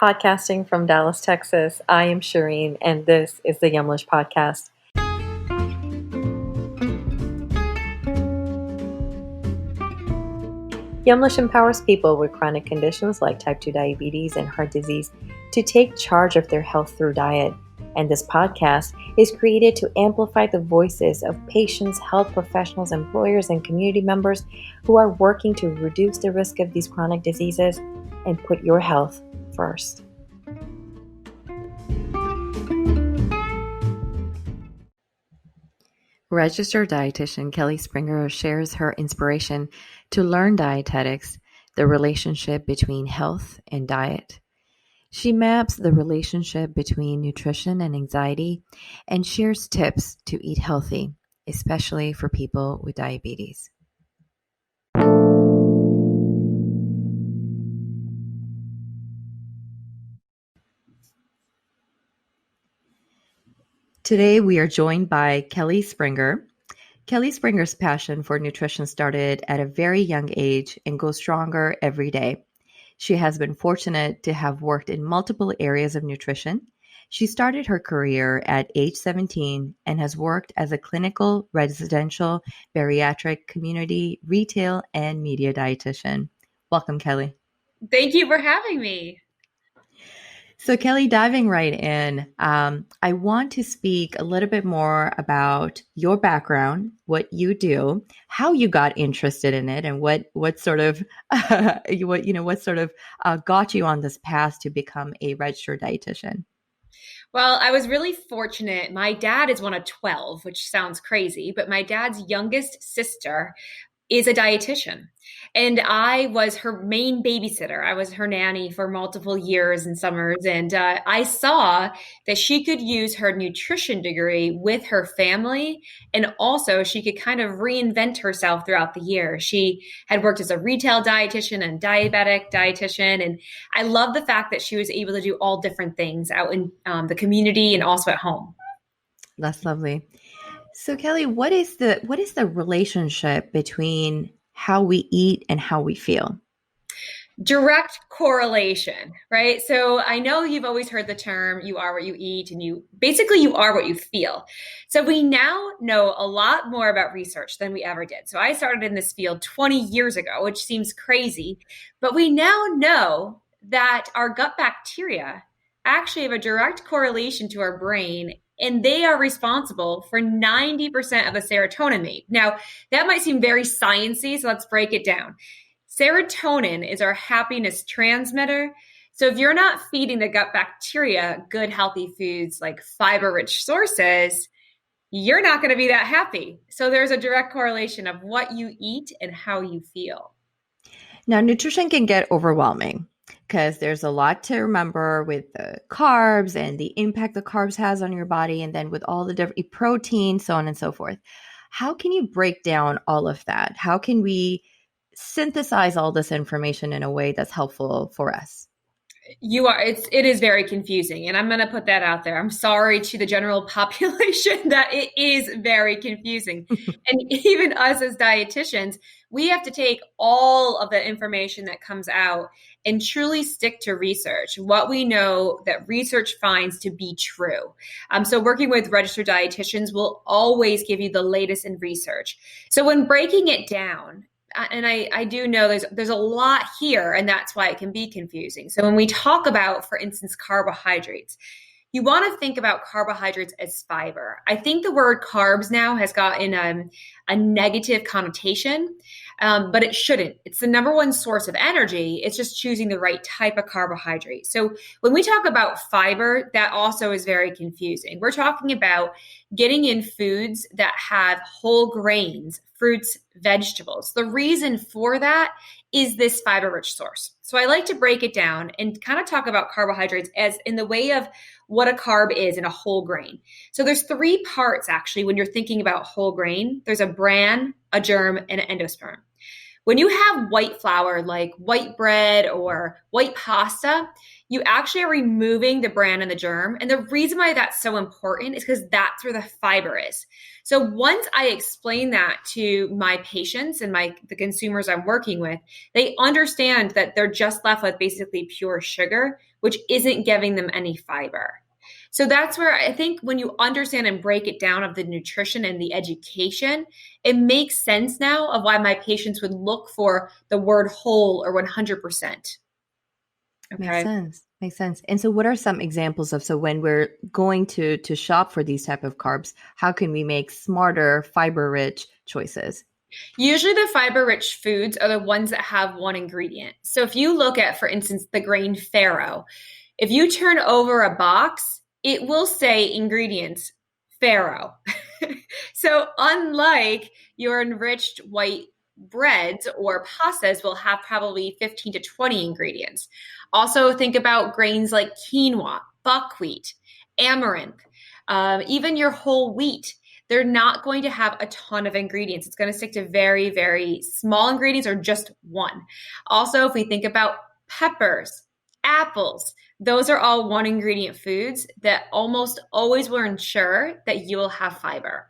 Podcasting from Dallas, Texas. I am Shireen, and this is the Yumlish Podcast. Yumlish empowers people with chronic conditions like type 2 diabetes and heart disease to take charge of their health through diet. And this podcast is created to amplify the voices of patients, health professionals, employers, and community members who are working to reduce the risk of these chronic diseases and put your health first. Registered dietitian Kelly Springer shares her inspiration to learn dietetics, the relationship between health and diet. She maps the relationship between nutrition and anxiety and shares tips to eat healthy, especially for people with diabetes. Today, we are joined by Kelly Springer. Kelly Springer's passion for nutrition started at a very young age and goes stronger every day. She has been fortunate to have worked in multiple areas of nutrition. She started her career at age 17 and has worked as a clinical, residential, bariatric, community, retail, and media dietitian. Welcome, Kelly. Thank you for having me. So Kelly, diving right in, I want to speak a little bit more about your background, what you do, how you got interested in it, and what sort of got you on this path to become a registered dietitian. Well, I was really fortunate. My dad is one of 12, which sounds crazy, but my dad's youngest sister is a dietitian. And I was her main babysitter. I was her nanny for multiple years and summers. And I saw that she could use her nutrition degree with her family. And also, she could kind of reinvent herself throughout the year. She had worked as a retail dietitian and diabetic dietitian. And I love the fact that she was able to do all different things out in the community and also at home. That's lovely. So Kelly, what is the relationship between how we eat and how we feel? Direct correlation, right? So I know you've always heard the term, you are what you eat, and you are what you feel. So we now know a lot more about research than we ever did. So I started in this field 20 years ago, which seems crazy, but we now know that our gut bacteria actually have a direct correlation to our brain, and they are responsible for 90% of the serotonin made. Now, that might seem very sciencey, so let's break it down. Serotonin is our happiness transmitter. So if you're not feeding the gut bacteria good, healthy foods like fiber-rich sources, you're not going to be that happy. So there's a direct correlation of what you eat and how you feel. Now, nutrition can get overwhelming because there's a lot to remember with the carbs and the impact the carbs has on your body, and then with all the different protein, so on and so forth. How can you break down all of that? How can we synthesize all this information in a way that's helpful for us? It is very confusing, and I'm going to put that out there. I'm sorry to the general population that it is very confusing. And even us as dietitians, we have to take all of the information that comes out and truly stick to research, what we know that research finds to be true. So working with registered dietitians will always give you the latest in research. So when breaking it down, and I do know there's a lot here, and that's why it can be confusing. So when we talk about, for instance, carbohydrates, you want to think about carbohydrates as fiber. I think the word carbs now has gotten a negative connotation, but it shouldn't. It's the number one source of energy. It's just choosing the right type of carbohydrate. So when we talk about fiber, that also is very confusing. We're talking about getting in foods that have whole grains, fruits, vegetables. The reason for that is this fiber-rich source. So I like to break it down and kind of talk about carbohydrates as in the way of what a carb is in a whole grain. So there's three parts actually when you're thinking about whole grain. There's a bran, a germ, and an endosperm. When you have white flour, like white bread or white pasta, you actually are removing the bran and the germ. And the reason why that's so important is because that's where the fiber is. So once I explain that to my patients and the consumers I'm working with, they understand that they're just left with basically pure sugar, which isn't giving them any fiber. So that's where I think when you understand and break it down of the nutrition and the education, it makes sense now of why my patients would look for the word whole or 100%. Makes Okay. sense. Makes sense. And so what are some examples of, so when we're going to shop for these type of carbs, how can we make smarter fiber rich choices? Usually the fiber rich foods are the ones that have one ingredient. So if you look at, for instance, the grain farro, if you turn over a box, it will say ingredients farro. So unlike your enriched white breads or pastas will have probably 15 to 20 ingredients. Also think about grains like quinoa, buckwheat, amaranth, even your whole wheat. They're not going to have a ton of ingredients. It's going to stick to very, very small ingredients or just one. Also, if we think about peppers, apples, those are all one ingredient foods that almost always will ensure that you will have fiber.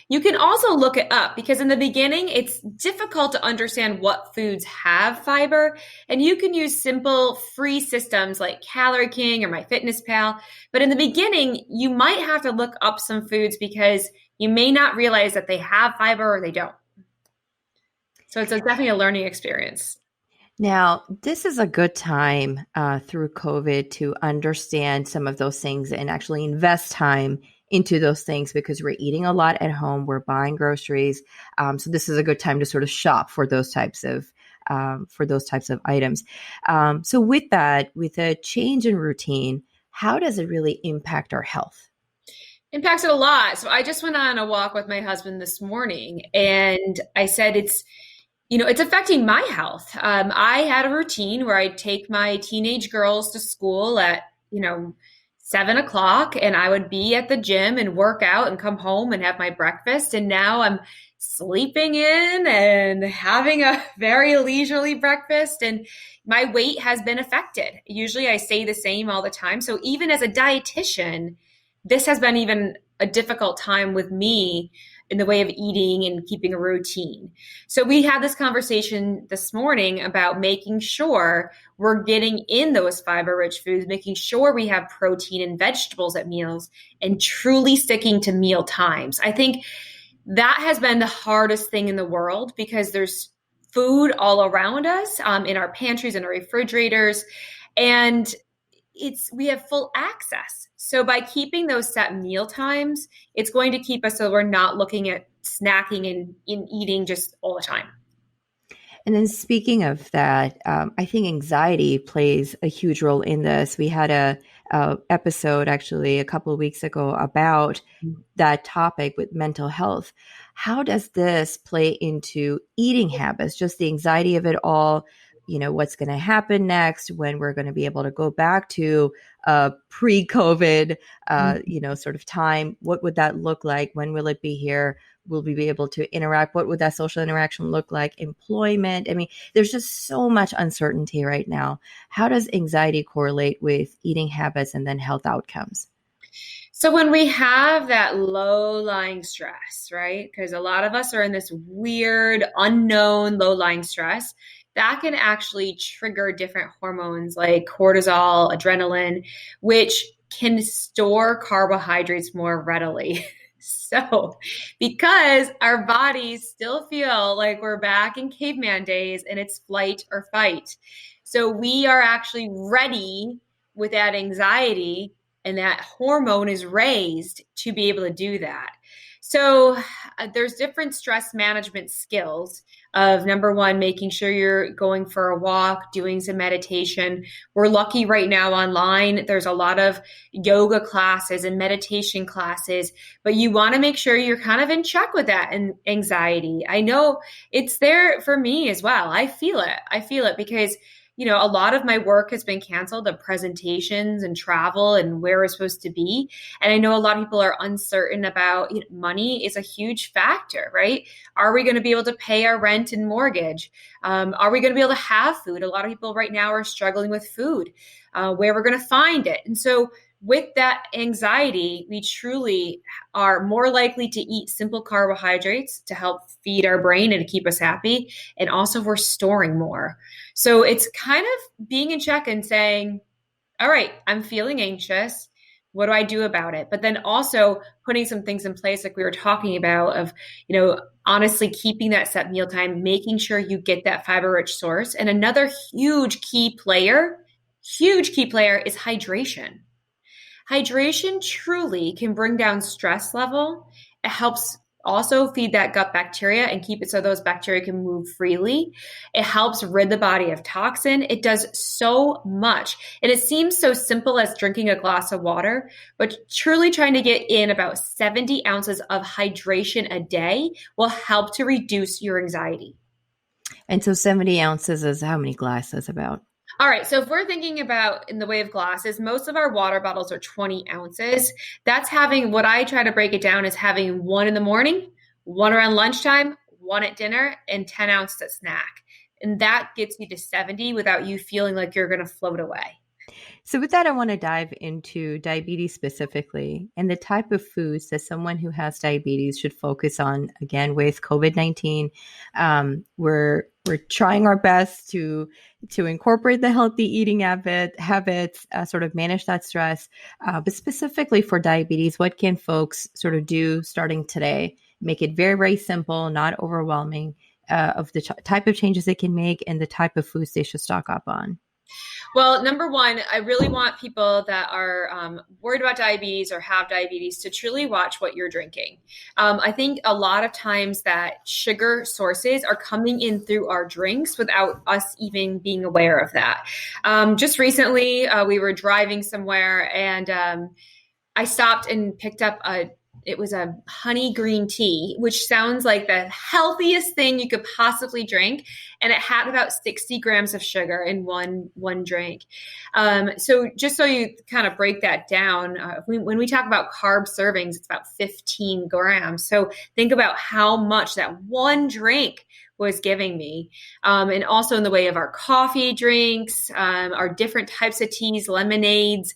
You can also look it up because in the beginning, it's difficult to understand what foods have fiber. And you can use simple free systems like Calorie King or MyFitnessPal. But in the beginning, you might have to look up some foods because you may not realize that they have fiber or they don't. So it's definitely a learning experience. Now, this is a good time through COVID to understand some of those things and actually invest time into those things because we're eating a lot at home, we're buying groceries. So this is a good time to sort of shop for those types of items. So with that, with a change in routine, how does it really impact our health? Impacts it a lot. So I just went on a walk with my husband this morning and I said it's affecting my health. I had a routine where I'd take my teenage girls to school at, 7 o'clock and I would be at the gym and work out and come home and have my breakfast. And now I'm sleeping in and having a very leisurely breakfast and my weight has been affected. Usually I stay the same all the time. So even as a dietitian, this has been even a difficult time with me in the way of eating and keeping a routine. So we had this conversation this morning about making sure we're getting in those fiber rich foods, making sure we have protein and vegetables at meals and truly sticking to meal times. I think that has been the hardest thing in the world because there's food all around us in our pantries and our refrigerators. And we have full access. So by keeping those set meal times, it's going to keep us so we're not looking at snacking and eating just all the time. And then speaking of that, I think anxiety plays a huge role in this. We had a episode actually a couple of weeks ago about that topic with mental health. How does this play into eating habits, just the anxiety of it all? What's going to happen next, when we're going to be able to go back to pre-COVID, sort of time. What would that look like? When will it be here? Will we be able to interact? What would that social interaction look like? Employment. I mean, there's just so much uncertainty right now. How does anxiety correlate with eating habits and then health outcomes? So when we have that low-lying stress, right? Because a lot of us are in this weird, unknown low-lying stress, that can actually trigger different hormones like cortisol, adrenaline, which can store carbohydrates more readily. So because our bodies still feel like we're back in caveman days and it's flight or fight. So we are actually ready with that anxiety and that hormone is raised to be able to do that. So there's different stress management skills of number one, making sure you're going for a walk, doing some meditation. We're lucky right now online. There's a lot of yoga classes and meditation classes, but you want to make sure you're kind of in check with that and anxiety. I know it's there for me as well. I feel it because a lot of my work has been canceled, the presentations and travel and where we're supposed to be. And I know a lot of people are uncertain about, money is a huge factor, right? Are we going to be able to pay our rent and mortgage? Are we going to be able to have food? A lot of people right now are struggling with food, where we're going to find it. And so with that anxiety, we truly are more likely to eat simple carbohydrates to help feed our brain and to keep us happy. And also, we're storing more. So it's kind of being in check and saying, all right, I'm feeling anxious. What do I do about it? But then also putting some things in place, like we were talking about, of, honestly keeping that set meal time, making sure you get that fiber rich source. And another huge key player is hydration. Hydration truly can bring down stress level. It helps also feed that gut bacteria and keep it so those bacteria can move freely. It helps rid the body of toxin. It does so much. And it seems so simple as drinking a glass of water, but truly trying to get in about 70 ounces of hydration a day will help to reduce your anxiety. And so 70 ounces is how many glasses about? All right. So if we're thinking about in the way of glasses, most of our water bottles are 20 ounces. That's having, what I try to break it down is having one in the morning, one around lunchtime, one at dinner, and 10 ounces at snack. And that gets you to 70 without you feeling like you're going to float away. So with that, I want to dive into diabetes specifically and the type of foods that someone who has diabetes should focus on. Again, with COVID-19, we're trying our best to incorporate the healthy eating habits, sort of manage that stress. But specifically for diabetes, what can folks sort of do starting today? Make it very, very simple, not overwhelming, of the type of changes they can make and the type of foods they should stock up on. Well, number one, I really want people that are worried about diabetes or have diabetes to truly watch what you're drinking. I think a lot of times that sugar sources are coming in through our drinks without us even being aware of that. Just recently, we were driving somewhere and I stopped and picked up it was a honey green tea, which sounds like the healthiest thing you could possibly drink. And it had about 60 grams of sugar in one drink. So just so you kind of break that down, when we talk about carb servings, it's about 15 grams. So think about how much that one drink was giving me. And also in the way of our coffee drinks, our different types of teas, lemonades.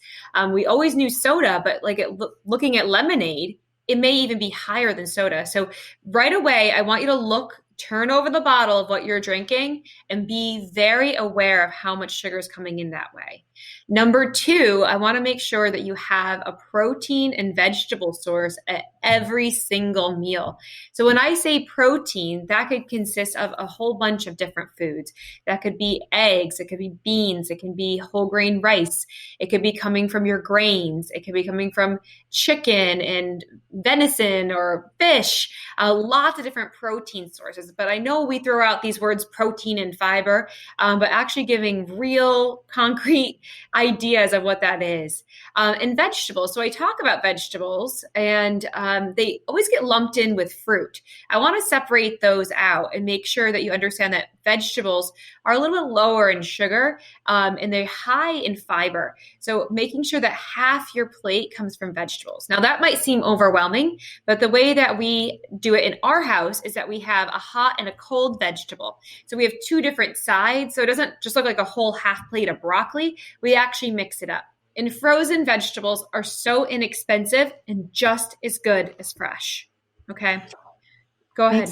We always knew soda, but looking at lemonade, it may even be higher than soda. So right away, I want you to turn over the bottle of what you're drinking and be very aware of how much sugar is coming in that way. Number two, I want to make sure that you have a protein and vegetable source at every single meal. So when I say protein, that could consist of a whole bunch of different foods. That could be eggs, it could be beans, it can be whole grain rice, it could be coming from your grains, it could be coming from chicken and venison or fish, lots of different protein sources. But I know we throw out these words protein and fiber, but actually giving real concrete ideas of what that is. And vegetables. So I talk about vegetables and they always get lumped in with fruit. I want to separate those out and make sure that you understand that vegetables are a little bit lower in sugar and they're high in fiber. So making sure that half your plate comes from vegetables. Now that might seem overwhelming, but the way that we do it in our house is that we have a hot and a cold vegetable. So we have two different sides. So it doesn't just look like a whole half plate of broccoli. We actually mix it up. And frozen vegetables are so inexpensive and just as good as fresh. Okay. Go ahead.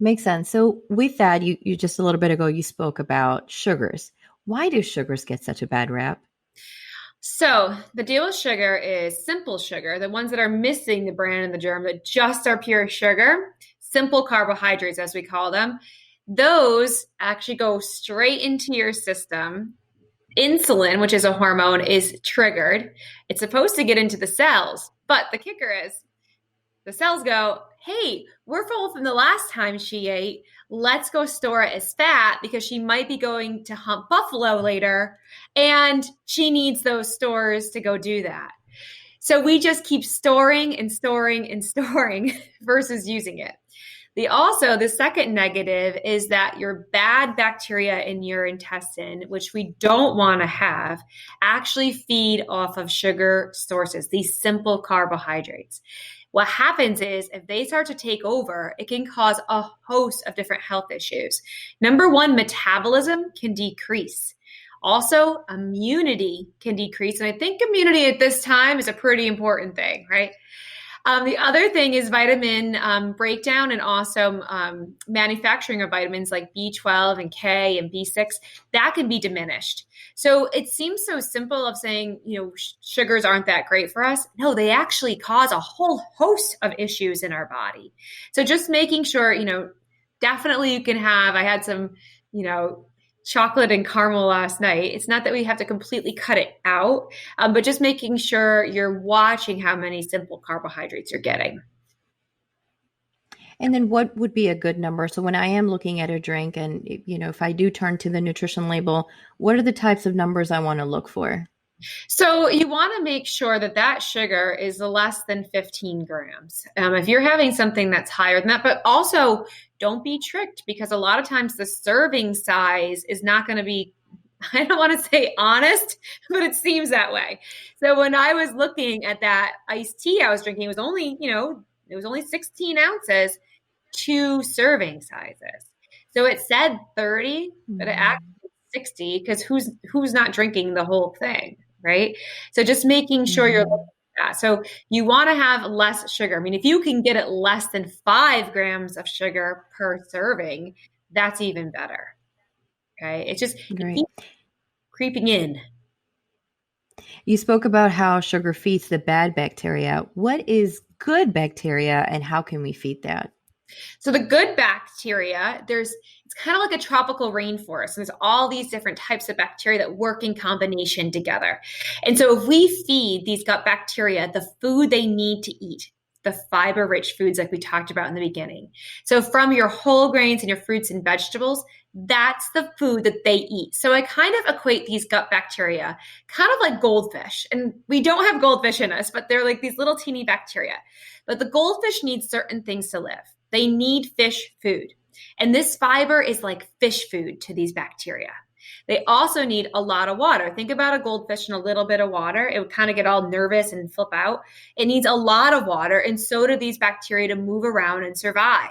Makes sense. So with that, you just a little bit ago, you spoke about sugars. Why do sugars get such a bad rap? So the deal with sugar is simple sugar, the ones that are missing the bran and the germ, that just are pure sugar, simple carbohydrates, as we call them. Those actually go straight into your system. Insulin, which is a hormone, is triggered. It's supposed to get into the cells, but the kicker is the cells go, hey, we're full from the last time she ate. Let's go store it as fat because she might be going to hunt buffalo later and she needs those stores to go do that. So we just keep storing and storing and storing versus using it. The second negative is that your bad bacteria in your intestine, which we don't want to have, actually feed off of sugar sources, these simple carbohydrates. What happens is if they start to take over, it can cause a host of different health issues. Number one, metabolism can decrease. Also, immunity can decrease. And I think immunity at this time is a pretty important thing, right? The other thing is vitamin breakdown and also manufacturing of vitamins like B12 and K and B6, that can be diminished. So it seems so simple of saying, sugars aren't that great for us. No, they actually cause a whole host of issues in our body. So just making sure, definitely you can have, I had some, chocolate and caramel last night. It's not that we have to completely cut it out, but just making sure you're watching how many simple carbohydrates you're getting. And then what would be a good number? So when I am looking at a drink and, if I do turn to the nutrition label, what are the types of numbers I want to look for? So you want to make sure that sugar is less than 15 grams. If you're having something that's higher than that, but also don't be tricked because a lot of times the serving size is not going to be, I don't want to say honest, but it seems that way. So when I was looking at that iced tea I was drinking, it was only 16 ounces, 2 serving sizes. So it said 30, but it actually 60 because who's not drinking the whole thing, right? So just making sure you're looking at that. So you want to have less sugar. I mean, if you can get it less than 5 grams of sugar per serving, that's even better. Okay. It's just creeping in. You spoke about how sugar feeds the bad bacteria. What is good bacteria and how can we feed that? So the good bacteria, it's kind of like a tropical rainforest. There's all these different types of bacteria that work in combination together. And so if we feed these gut bacteria the food they need to eat, the fiber-rich foods like we talked about in the beginning. So from your whole grains and your fruits and vegetables, that's the food that they eat. So I kind of equate these gut bacteria kind of like goldfish. And we don't have goldfish in us, but they're like these little teeny bacteria. But the goldfish needs certain things to live. They need fish food. And this fiber is like fish food to these bacteria. They also need a lot of water. Think about a goldfish and a little bit of water. It would kind of get all nervous and flip out. It needs a lot of water, and so do these bacteria to move around and survive.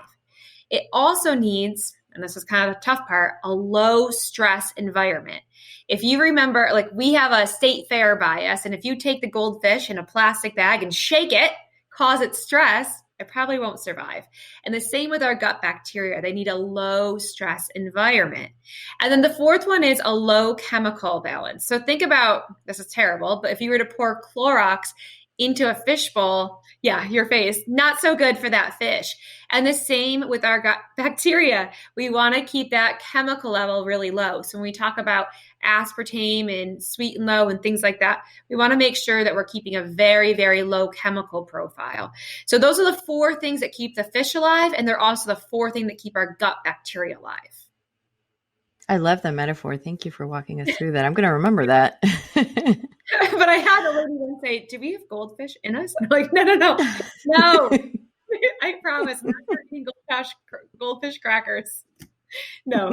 It also needs, and this is kind of the tough part, a low stress environment. If you remember, like we have a state fair bias, and if you take the goldfish in a plastic bag and shake it, cause it stress, it probably won't survive. And the same with our gut bacteria. They need a low stress environment. And then the fourth one is a low chemical balance. So think about, this is terrible, but if you were to pour Clorox into a fish bowl, yeah, your face, not so good for that fish. And the same with our gut bacteria. We want to keep that chemical level really low. So when we talk about aspartame and sweet and low and things like that, we want to make sure that we're keeping a very, very low chemical profile. So those are the 4 things that keep the fish alive, and they're also the 4 things that keep our gut bacteria alive. I love that metaphor. Thank you for walking us through that. I'm going to remember that. But I had a lady then say, do we have goldfish in us? I'm like, no. I promise, not eating goldfish crackers. No.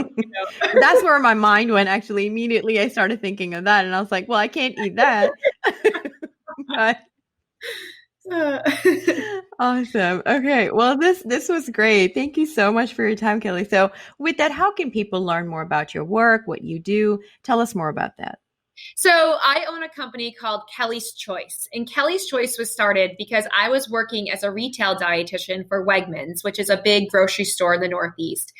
That's where my mind went. Actually, immediately I started thinking of that, and I was like, well, I can't eat that. But awesome. Okay. Well, this was great. Thank you so much for your time, Kelly. So with that, how can people learn more about your work, what you do? Tell us more about that. So I own a company called Kelly's Choice, and Kelly's Choice was started because I was working as a retail dietitian for Wegmans, which is a big grocery store in the Northeast.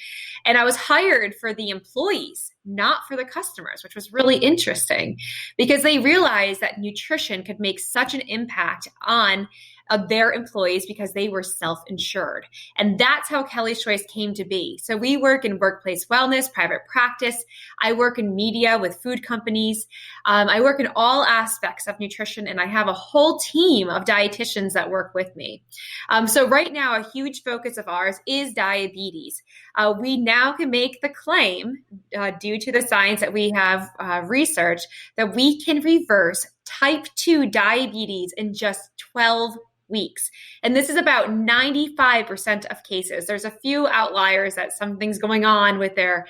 And I was hired for the employees, not for the customers, which was really interesting because they realized that nutrition could make such an impact on their employees because they were self-insured. And that's how Kelly's Choice came to be. So we work in workplace wellness, private practice. I work in media with food companies. I work in all aspects of nutrition, and I have a whole team of dietitians that work with me. So right now, a huge focus of ours is diabetes. We now can make the claim, due to the science that we have researched, that we can reverse type 2 diabetes in just 12 weeks. And this is about 95% of cases. There's a few outliers that something's going on with their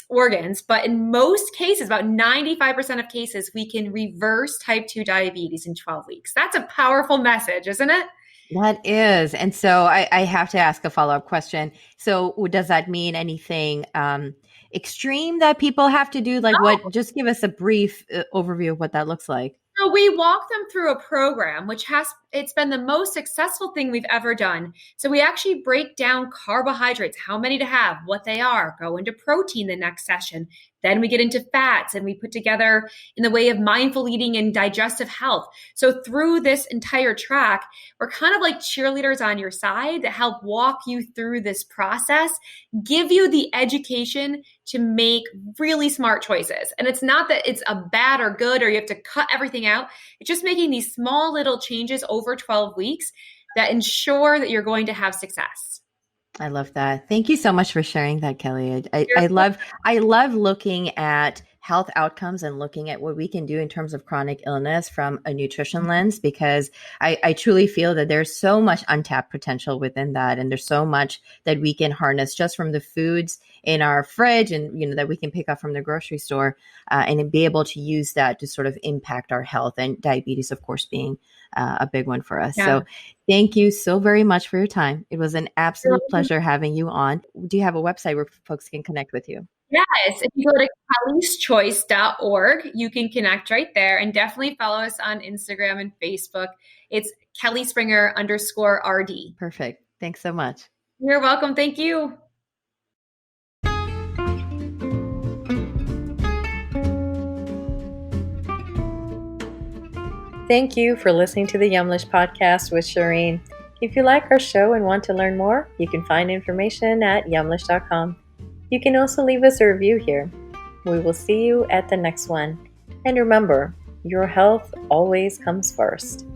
organs, but in most cases, about 95% of cases, we can reverse type 2 diabetes in 12 weeks. That's a powerful message, isn't it? That is. And so I have to ask a follow-up question. So does that mean anything extreme that people have to do? Like what, just give us a brief overview of what that looks like. So we walk them through a program, it's been the most successful thing we've ever done. So we actually break down carbohydrates, how many to have, what they are, go into protein the next session. Then we get into fats and we put together in the way of mindful eating and digestive health. So through this entire track, we're kind of like cheerleaders on your side to help walk you through this process, give you the education to make really smart choices. And it's not that it's a bad or good or you have to cut everything out. It's just making these small little changes over 12 weeks that ensure that you're going to have success. I love that. Thank you so much for sharing that, Kelly. I love looking at health outcomes and looking at what we can do in terms of chronic illness from a nutrition lens, because I truly feel that there's so much untapped potential within that. And there's so much that we can harness just from the foods in our fridge and, that we can pick up from the grocery store and be able to use that to sort of impact our health, and diabetes, of course, being a big one for us. Yeah. So thank you so very much for your time. It was an absolute pleasure having you on. Do you have a website where folks can connect with you? Yes. If you go to kellyschoice.org, you can connect right there, and definitely follow us on Instagram and Facebook. It's Kelly Springer _RD. Perfect. Thanks so much. You're welcome. Thank you. Thank you for listening to the Yumlish podcast with Shireen. If you like our show and want to learn more, you can find information at yumlish.com. You can also leave us a review here. We will see you at the next one. And remember, your health always comes first.